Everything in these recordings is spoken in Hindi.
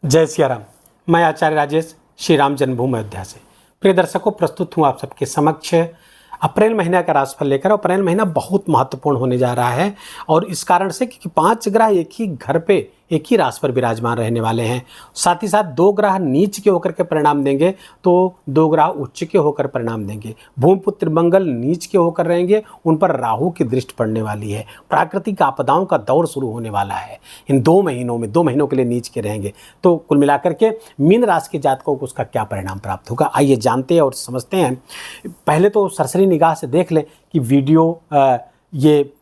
जय सिया राम। मैं आचार्य राजेश श्री राम जन्मभूमि अयोध्या से प्रिय दर्शकों प्रस्तुत हूँ आप सबके समक्ष अप्रैल महीना का राशिफल लेकर। अप्रैल महीना बहुत महत्वपूर्ण होने जा रहा है और इस कारण से कि 5 ग्रह एक ही घर पे एक ही राशि पर विराजमान रहने वाले हैं। साथ ही साथ 2 ग्रह नीच के होकर के परिणाम देंगे तो 2 ग्रह उच्च के होकर परिणाम देंगे। भूमिपुत्र मंगल नीच के होकर रहेंगे, उन पर राहु की दृष्टि पड़ने वाली है। प्राकृतिक आपदाओं का दौर शुरू होने वाला है इन 2 महीनों में। 2 महीनों के लिए नीच के रहेंगे तो कुल मिलाकर के मीन राशि के जातकों को उसका क्या परिणाम प्राप्त होगा, आइए जानते हैं और समझते हैं। पहले तो सरसरी निगाह से देख लें कि वीडियो ये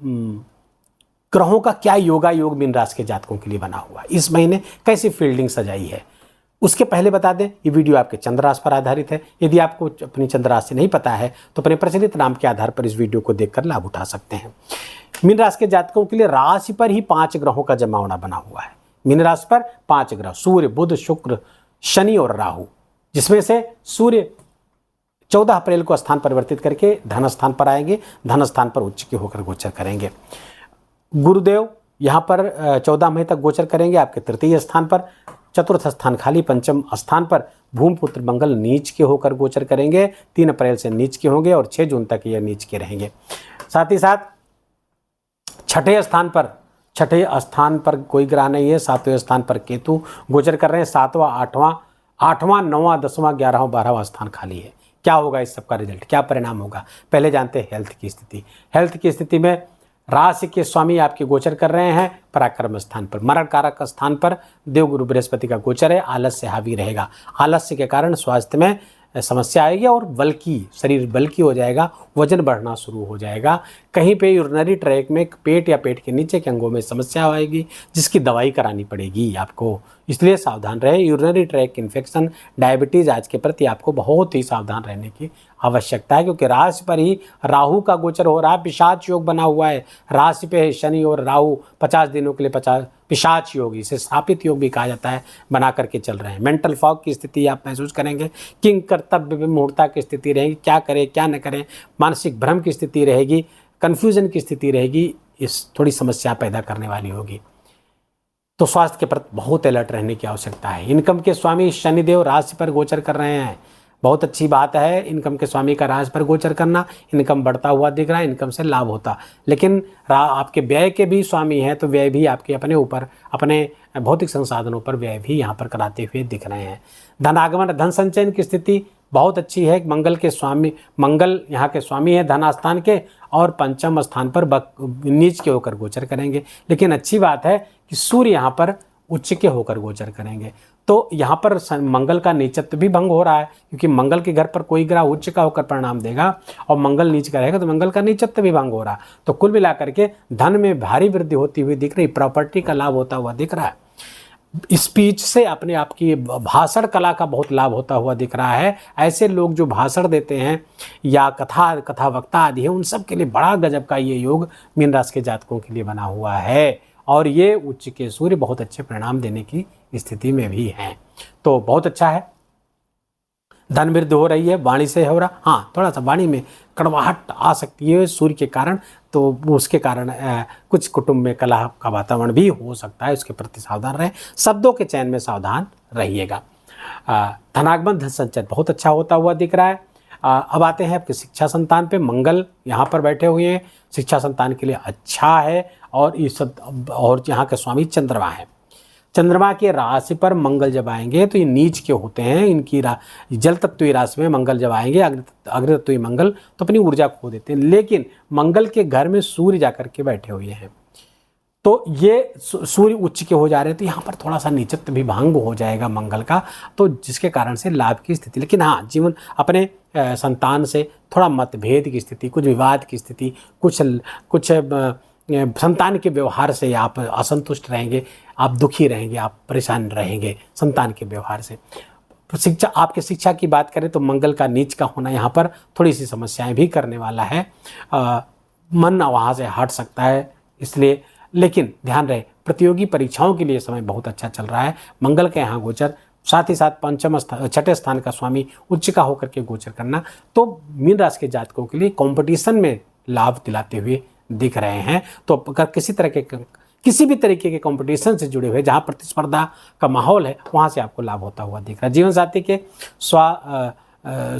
ग्रहों का क्या योगा योग मीन राशि के जातकों के लिए बना हुआ, इस महीने कैसी फील्डिंग सजाई है। उसके पहले बता दें ये वीडियो आपके चंद्र राशि पर आधारित है। यदि आपको अपनी चंद्र राशि नहीं पता है तो अपने प्रचलित नाम के आधार पर इस वीडियो को देखकर लाभ उठा सकते हैं। मीन राशि के जातकों के लिए राशि पर ही 5 ग्रहों का जमावड़ा बना हुआ है। मीन राशि पर 5 ग्रह सूर्य, बुध, शुक्र, शनि और राहु, जिसमें से सूर्य 14 अप्रैल को स्थान परिवर्तित करके धन स्थान पर आएंगे। धन स्थान पर उच्च के होकर गोचर करेंगे। गुरुदेव यहाँ पर 14 मई तक गोचर करेंगे आपके तृतीय स्थान पर। चतुर्थ स्थान खाली। पंचम स्थान पर भूमिपुत्र मंगल नीच के होकर गोचर करेंगे। 3 अप्रैल से नीच के होंगे और 6 जून तक यह नीच के रहेंगे। साथ ही साथ छठे स्थान पर कोई ग्रह नहीं है। 7वें स्थान पर केतु गोचर कर रहे हैं। 7वां, 8वां, 9वां, 10वां, 11वां, 12वां स्थान खाली है। क्या होगा इस सबका रिजल्ट, क्या परिणाम होगा, पहले जानते हैं हेल्थ की स्थिति। हेल्थ की स्थिति में राशि के स्वामी आपके गोचर कर रहे हैं पराक्रम स्थान पर। मरण कारक स्थान पर देवगुरु बृहस्पति का गोचर है। आलस्य हावी रहेगा। आलस्य के कारण स्वास्थ्य में समस्या आएगी और शरीर बल्कि हो जाएगा, वजन बढ़ना शुरू हो जाएगा। कहीं पे यूरिनरी ट्रैक में पेट या पेट के नीचे के अंगों में समस्या आएगी जिसकी दवाई करानी पड़ेगी आपको, इसलिए सावधान रहे। यूरिनरी ट्रैक इन्फेक्शन, डायबिटीज़ आज के प्रति आपको बहुत ही सावधान रहने की आवश्यकता है, क्योंकि राशि पर ही राहु का गोचर हो रहा है। पिशाच योग बना हुआ है राशि पे है शनि और राहु 50 दिनों के लिए पिशाच योग, इसे स्थापित योग भी कहा जाता है, बना करके चल रहे हैं। मेंटल फॉग की स्थिति आप महसूस करेंगे। किंग कर्तव्य विमूढ़ता की स्थिति रहेगी, क्या करें क्या न करें, मानसिक भ्रम की स्थिति रहेगी, कन्फ्यूजन की स्थिति रहेगी। इस थोड़ी समस्या पैदा करने वाली होगी, तो स्वास्थ्य के प्रति बहुत अलर्ट रहने की आवश्यकता है। इनकम के स्वामी शनिदेव राशि पर गोचर कर रहे हैं, बहुत अच्छी बात है। इनकम के स्वामी का राशि पर गोचर करना, इनकम बढ़ता हुआ दिख रहा है, इनकम से लाभ होता। लेकिन आपके व्यय के भी स्वामी हैं तो व्यय भी आपके अपने ऊपर, अपने भौतिक संसाधनों पर व्यय भी यहाँ पर कराते हुए दिख रहे हैं। धनागमन, धन संचयन की स्थिति बहुत अच्छी है। मंगल यहाँ के स्वामी है धनास्थान के और पंचम स्थान पर नीच के होकर गोचर करेंगे। लेकिन अच्छी बात है कि सूर्य यहाँ पर उच्च के होकर गोचर करेंगे, तो यहाँ पर मंगल का नीचत्व भी भंग हो रहा है, क्योंकि मंगल के घर पर कोई ग्रह उच्च का होकर परिणाम देगा और मंगल नीच का रहेगा तो मंगल का नीचत्व भी भंग हो रहा है। तो कुल मिलाकर के धन में भारी वृद्धि होती हुई दिख रही, प्रॉपर्टी का लाभ होता हुआ दिख रहा है। स्पीच से अपने आप की भाषण कला का बहुत लाभ होता हुआ दिख रहा है। ऐसे लोग जो भाषण देते हैं या कथा वक्ता आदि है, उन सब के लिए बड़ा गजब का ये योग मीन राशि के जातकों के लिए बना हुआ है और ये उच्च के सूर्य बहुत अच्छे परिणाम देने की स्थिति में भी हैं, तो बहुत अच्छा है। धन वृद्धि हो रही है, वाणी से हो रहा। हाँ, थोड़ा सा वाणी में कड़वाहट आ सकती है सूर्य के कारण, तो उसके कारण कुछ कुटुंब में कलह का वातावरण भी हो सकता है, उसके प्रति सावधान रहें। शब्दों के चयन में सावधान रहिएगा। धनागमन, धन संचय बहुत अच्छा होता हुआ दिख रहा है। अब आते हैं आपके शिक्षा संतान पे। मंगल यहाँ पर बैठे हुए हैं, शिक्षा संतान के लिए अच्छा है और यहाँ के स्वामी चंद्रमा है। चंद्रमा की राशि पर मंगल जब आएंगे तो ये नीच के होते हैं। इनकी जल तत्वीय राशि में मंगल जब आएंगे, अग्नि तत्वीय मंगल, तो अपनी ऊर्जा खो देते हैं। लेकिन मंगल के घर में सूर्य जाकर के बैठे हुए हैं, तो ये सूर्य उच्च के हो जा रहे हैं, तो यहाँ पर थोड़ा सा नीचत्व भी भंग हो जाएगा मंगल का, तो जिसके कारण से लाभ की स्थिति। लेकिन हाँ, जीवन अपने संतान से थोड़ा मतभेद की स्थिति, कुछ विवाद की स्थिति, कुछ संतान के व्यवहार से आप असंतुष्ट रहेंगे, आप दुखी रहेंगे, आप परेशान रहेंगे संतान के व्यवहार से। आपके शिक्षा की बात करें तो मंगल का नीच का होना यहाँ पर थोड़ी सी समस्याएं भी करने वाला है। मन वहाँ से हट सकता है, इसलिए। लेकिन ध्यान रहे, प्रतियोगी परीक्षाओं के लिए समय बहुत अच्छा चल रहा है। मंगल के यहाँ गोचर, साथ ही साथ छठे स्थान का स्वामी उच्च का होकर के गोचर करना, तो मीन राशि के जातकों के लिए कंपटीशन में लाभ दिलाते हुए दिख रहे हैं। तो अगर किसी तरह किसी भी तरीके के कंपटीशन से जुड़े हुए जहाँ प्रतिस्पर्धा का माहौल है वहाँ से आपको लाभ होता हुआ दिख रहा है। जीवन साथी के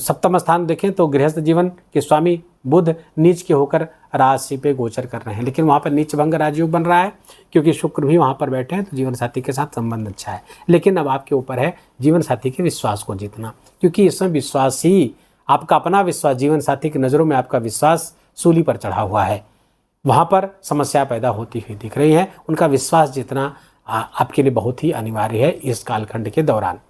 सप्तम स्थान देखें तो गृहस्थ जीवन के स्वामी बुध नीच के होकर राशि पे गोचर कर रहे हैं, लेकिन वहाँ पर नीच भंग राजयोग बन रहा है क्योंकि शुक्र भी वहाँ पर बैठे हैं, तो जीवन साथी के साथ संबंध अच्छा है। लेकिन अब आपके ऊपर है जीवन साथी के विश्वास को जीतना, क्योंकि इसमें विश्वास ही आपका अपना विश्वास, जीवन साथी की नज़रों में आपका विश्वास सूली पर चढ़ा हुआ है, वहाँ पर समस्या पैदा होती हुई दिख रही है। उनका विश्वास जीतना आपके लिए बहुत ही अनिवार्य है इस कालखंड के दौरान,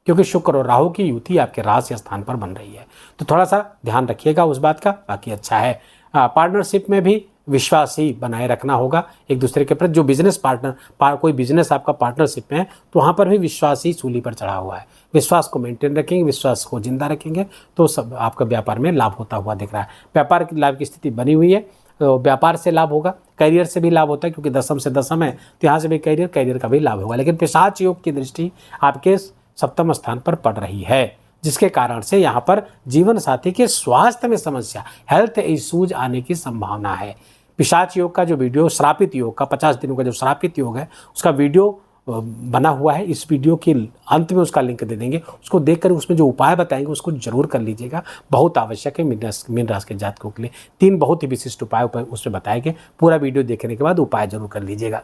क्योंकि शुक्र और राहु की युति आपके राशि स्थान पर बन रही है, तो थोड़ा सा ध्यान रखिएगा उस बात का। बाकी अच्छा है। पार्टनरशिप में भी विश्वास ही बनाए रखना होगा एक दूसरे के प्रति। जो बिजनेस पार्टनर कोई बिजनेस आपका पार्टनरशिप में है तो वहाँ पर भी विश्वास ही सूली पर चढ़ा हुआ है। विश्वास को मेंटेन रखेंगे, विश्वास को जिंदा रखेंगे तो सब आपका व्यापार में लाभ होता हुआ दिख रहा है। व्यापार की लाभ की स्थिति बनी हुई है, तो व्यापार से लाभ होगा, करियर से भी लाभ होता है क्योंकि दशम से दशम है, तो यहाँ से भी करियर का भी लाभ होगा। लेकिन पिशाच योग की दृष्टि आपके सप्तम स्थान पर पड़ रही है, जिसके कारण से यहाँ पर जीवन साथी के स्वास्थ्य में समस्या, हेल्थ इश्यूज आने की संभावना है। पिशाच योग का जो वीडियो, श्रापित योग का 50 दिनों का जो श्रापित योग है उसका वीडियो बना हुआ है, इस वीडियो के अंत में उसका लिंक दे देंगे, उसको देखकर उसमें जो उपाय बताएंगे उसको जरूर कर लीजिएगा, बहुत आवश्यक है मीन राशि के जातकों के लिए। 3 बहुत ही विशिष्ट उपाय उसमें बताए गए, पूरा वीडियो देखने के बाद उपाय जरूर कर लीजिएगा।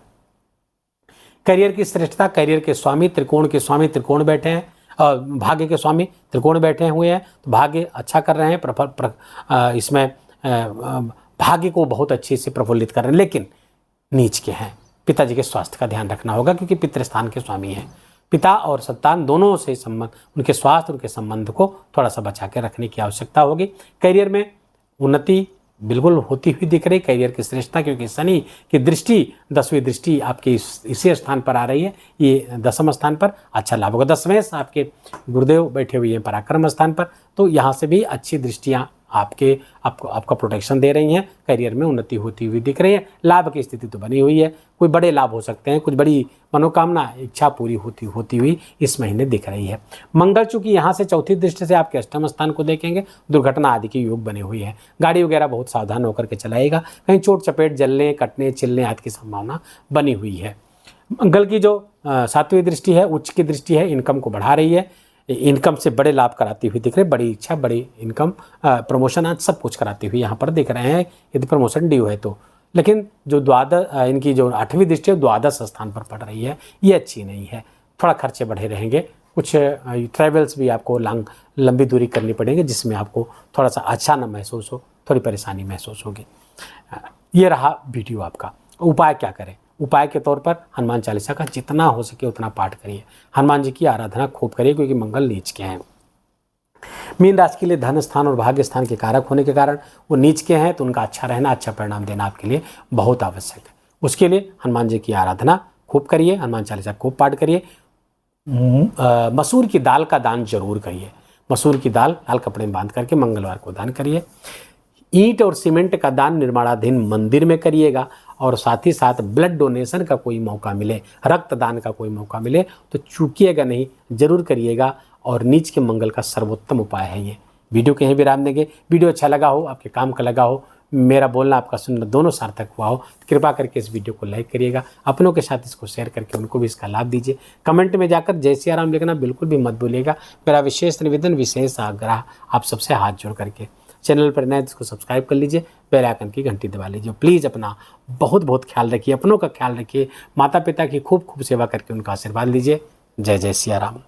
करियर की श्रेष्ठता, करियर के स्वामी त्रिकोण के स्वामी त्रिकोण बैठे हैं, भाग्य के स्वामी त्रिकोण बैठे हुए हैं, तो भाग्य अच्छा कर रहे हैं, इसमें भाग्य को बहुत अच्छे से प्रफुल्लित कर रहे हैं, लेकिन नीच के हैं। पिताजी के स्वास्थ्य का ध्यान रखना होगा क्योंकि पितृस्थान के स्वामी हैं। पिता और संतान दोनों से संबंध, उनके स्वास्थ्य, उनके संबंध को थोड़ा सा बचा के रखने की आवश्यकता होगी। करियर में उन्नति बिल्कुल होती हुई दिख रही, करियर की श्रेष्ठता, क्योंकि शनि की दृष्टि 10वीं दृष्टि आपके इसी स्थान पर आ रही है, ये दशम स्थान पर अच्छा लाभ होगा। 10वें आपके गुरुदेव बैठे हुए हैं पराक्रम स्थान पर, तो यहाँ से भी अच्छी दृष्टियाँ आपका प्रोटेक्शन दे रही हैं। करियर में उन्नति होती हुई दिख रही है, लाभ की स्थिति तो बनी हुई है, कोई बड़े लाभ हो सकते हैं, कुछ बड़ी मनोकामना इच्छा पूरी होती हुई इस महीने दिख रही है। मंगल चूंकि यहाँ से चौथी दृष्टि से आपके अष्टम स्थान को देखेंगे, दुर्घटना आदि के योग बने हुए हैं, गाड़ी वगैरह बहुत सावधान होकर के चलाएगा, कहीं चोट चपेट, जलने, कटने, छिलने आदि की संभावना बनी हुई है। मंगल की जो 7वीं दृष्टि है, उच्च की दृष्टि है, इनकम को बढ़ा रही है, इनकम से बड़े लाभ कराती हुई दिख रही है, बड़ी इच्छा, बड़ी इनकम, प्रमोशन आज सब कुछ कराती हुई यहाँ पर दिख रहे हैं यदि प्रमोशन ड्यू है तो। लेकिन जो इनकी जो 8वीं दृष्टि है द्वादश स्थान पर पड़ रही है, ये अच्छी नहीं है, थोड़ा खर्चे बढ़े रहेंगे, कुछ ट्रैवल्स भी आपको लंबी दूरी करनी पड़ेगी जिसमें आपको थोड़ा सा अच्छा न महसूस हो, थोड़ी परेशानी महसूस होगी। ये रहा वीडियो आपका। उपाय क्या करें? उपाय के तौर पर हनुमान चालीसा का जितना हो सके उतना पाठ करिए, हनुमान जी की आराधना खूब करिए क्योंकि मंगल नीच के हैं। मीन राशि के लिए धन स्थान और भाग्य स्थान के कारक होने के कारण वो नीच के हैं, तो उनका अच्छा रहना, अच्छा परिणाम देना आपके लिए बहुत आवश्यक है। उसके लिए हनुमान जी की आराधना खूब करिए, हनुमान चालीसा खूब पाठ करिए, मसूर की दाल का दान जरूर करिए, मसूर की दाल लाल कपड़े में बांध करके मंगलवार को दान करिए। ईंट और सीमेंट का दान निर्माणाधीन मंदिर में करिएगा, और साथ ही साथ ब्लड डोनेशन का कोई मौका मिले, रक्तदान का कोई मौका मिले तो चूकिएगा नहीं, जरूर करिएगा। और नीच के मंगल का सर्वोत्तम उपाय है ये। वीडियो कहीं विराम देंगे, वीडियो अच्छा लगा हो, आपके काम का लगा हो, मेरा बोलना आपका सुनना दोनों सार्थक हुआ हो तो कृपा करके इस वीडियो को लाइक करिएगा, अपनों के साथ इसको शेयर करके उनको भी इसका लाभ दीजिए। कमेंट में जाकर जय सिया राम लिखना बिल्कुल भी मत भूलिएगा। मेरा विशेष निवेदन, विशेष आग्रह आप सबसे हाथ जोड़ करके, चैनल पर नए इसको सब्सक्राइब कर लीजिए, बेल आइकन की घंटी दबा लीजिए। प्लीज़ अपना बहुत बहुत ख्याल रखिए, अपनों का ख्याल रखिए, माता पिता की खूब खूब सेवा करके उनका आशीर्वाद लीजिए। जय जय सिया राम।